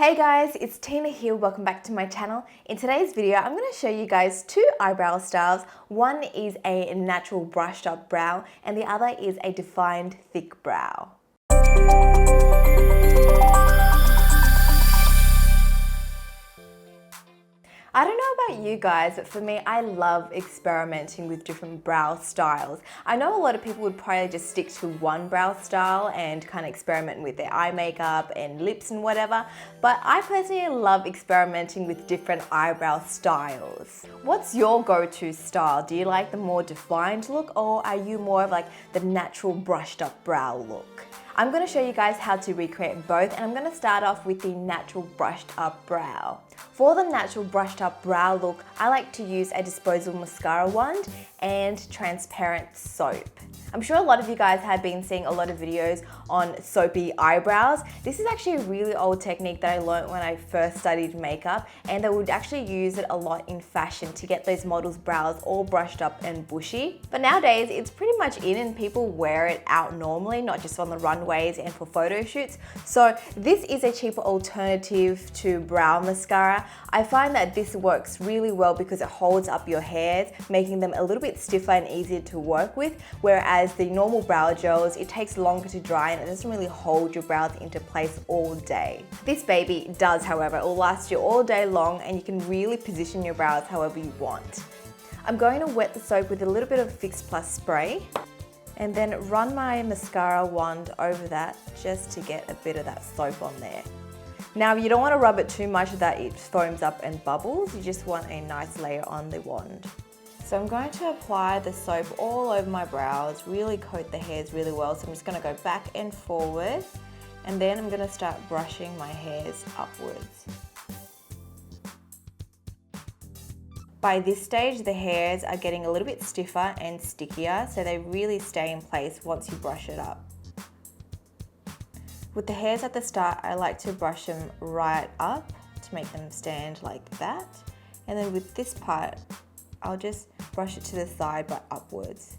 Hey guys, it's Tina here. Welcome back to my channel. In today's video, I'm going to show you guys two eyebrow styles. One is a natural brushed up brow and the other is a defined thick brow. I don't know about you guys, but for me, I love experimenting with different brow styles. I know a lot of people would probably just stick to one brow style and kind of experiment with their eye makeup and lips and whatever, but I personally love experimenting with different eyebrow styles. What's your go-to style? Do you like the more defined look, or are you more of like the natural brushed up brow look? I'm going to show you guys how to recreate both, and I'm going to start off with the natural brushed up brow. For the natural brushed up brow look, I like to use a disposable mascara wand and transparent soap. I'm sure a lot of you guys have been seeing a lot of videos on soapy eyebrows. This is actually a really old technique that I learned when I first studied makeup, and they would actually use it a lot in fashion to get those models' brows all brushed up and bushy. But nowadays it's pretty much in and people wear it out normally, not just on the runways and for photo shoots. So this is a cheaper alternative to brow mascara. I find that this works really well because it holds up your hairs, making them a little bit stiffer and easier to work with, whereas the normal brow gels, it takes longer to dry and it doesn't really hold your brows into place all day. This baby does, however. It will last you all day long and you can really position your brows however you want. I'm going to wet the soap with a little bit of Fix Plus spray and then run my mascara wand over that just to get a bit of that soap on there. Now you don't want to rub it too much that it foams up and bubbles. You just want a nice layer on the wand. So I'm going to apply the soap all over my brows, really coat the hairs really well. So I'm just going to go back and forward, and then I'm going to start brushing my hairs upwards. By this stage, the hairs are getting a little bit stiffer and stickier, so they really stay in place once you brush it up. With the hairs at the start, I like to brush them right up to make them stand like that. And then with this part, I'll just brush it to the side but upwards.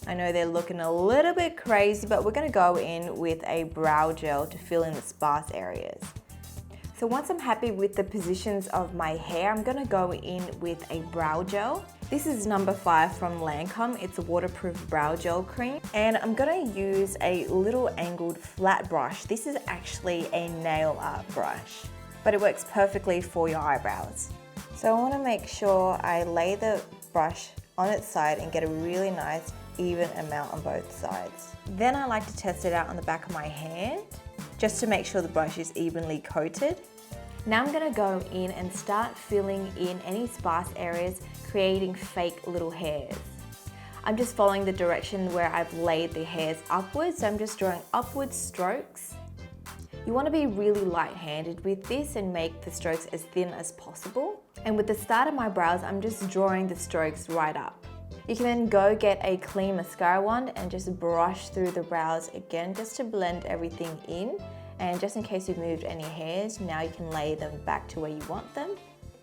I know they're looking a little bit crazy, but we're gonna go in with a brow gel to fill in the sparse areas. So once I'm happy with the positions of my hair, I'm gonna go in with a brow gel. This is number 5 from LANCOME. It's a waterproof brow gel cream. And I'm gonna use a little angled flat brush. This is actually a nail art brush, but it works perfectly for your eyebrows. So I want to make sure I lay the brush on its side and get a really nice even amount on both sides. Then I like to test it out on the back of my hand just to make sure the brush is evenly coated. Now I'm going to go in and start filling in any sparse areas, creating fake little hairs. I'm just following the direction where I've laid the hairs upwards, so I'm just drawing upward strokes. You want to be really light-handed with this and make the strokes as thin as possible. And with the start of my brows, I'm just drawing the strokes right up. You can then go get a clean mascara wand and just brush through the brows again just to blend everything in. And just in case you've moved any hairs, now you can lay them back to where you want them.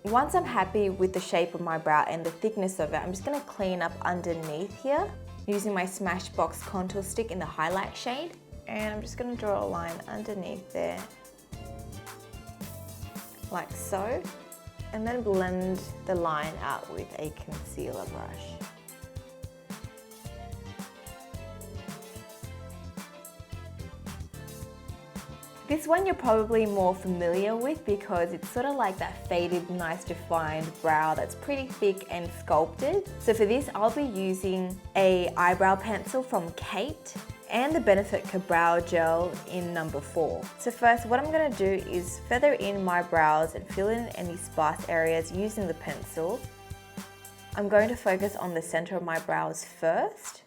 Once I'm happy with the shape of my brow and the thickness of it, I'm just going to clean up underneath here using my Smashbox contour stick in the highlight shade. And I'm just going to draw a line underneath there, like so, and then blend the line out with a concealer brush. This one you're probably more familiar with because it's sort of like that faded, nice defined brow that's pretty thick and sculpted. So for this, I'll be using a eyebrow pencil from Kate and the Benefit Brow Gel in number 4. So first, what I'm going to do is feather in my brows and fill in any sparse areas using the pencil. I'm going to focus on the center of my brows first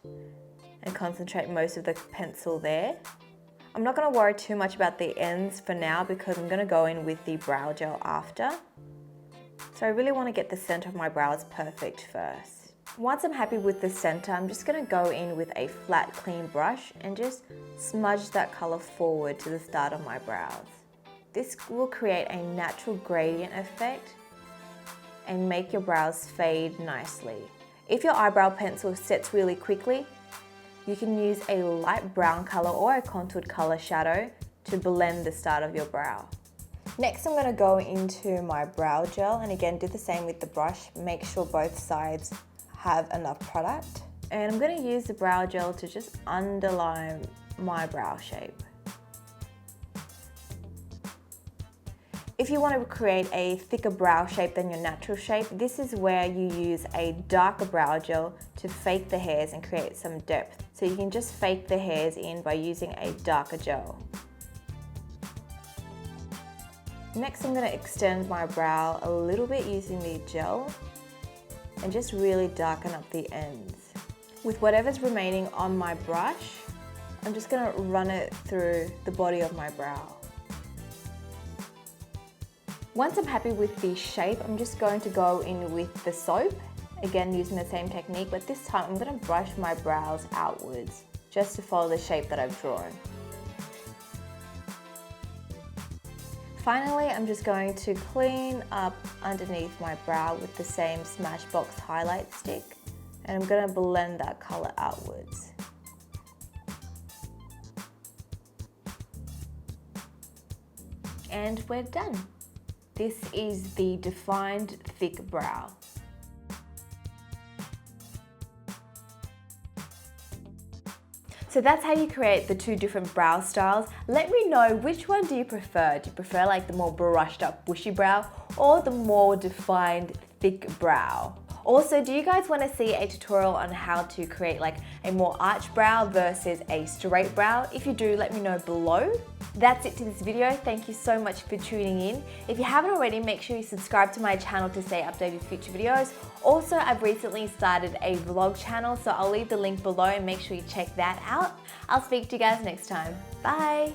and concentrate most of the pencil there. I'm not going to worry too much about the ends for now because I'm going to go in with the brow gel after. So I really want to get the center of my brows perfect first. Once I'm happy with the center, I'm just going to go in with a flat, clean brush and just smudge that color forward to the start of my brows. This will create a natural gradient effect and make your brows fade nicely. If your eyebrow pencil sets really quickly, you can use a light brown color or a contoured color shadow to blend the start of your brow. Next, I'm going to go into my brow gel, and again, do the same with the brush. Make sure both sides have enough product. And I'm going to use the brow gel to just underline my brow shape. If you want to create a thicker brow shape than your natural shape, this is where you use a darker brow gel to fake the hairs and create some depth. So you can just fake the hairs in by using a darker gel. Next, I'm going to extend my brow a little bit using the gel and just really darken up the ends. With whatever's remaining on my brush, I'm just going to run it through the body of my brow. Once I'm happy with the shape, I'm just going to go in with the soap, again using the same technique, but this time I'm going to brush my brows outwards just to follow the shape that I've drawn. Finally, I'm just going to clean up underneath my brow with the same Smashbox highlight stick, and I'm going to blend that color outwards. And we're done. This is the defined thick brow. So that's how you create the two different brow styles. Let me know, which one do you prefer? Do you prefer like the more brushed up bushy brow or the more defined thick brow? Also, do you guys want to see a tutorial on how to create like a more arched brow versus a straight brow? If you do, let me know below. That's it to this video. Thank you so much for tuning in. If you haven't already, make sure you subscribe to my channel to stay updated with future videos. Also, I've recently started a vlog channel, so I'll leave the link below and make sure you check that out. I'll speak to you guys next time. Bye.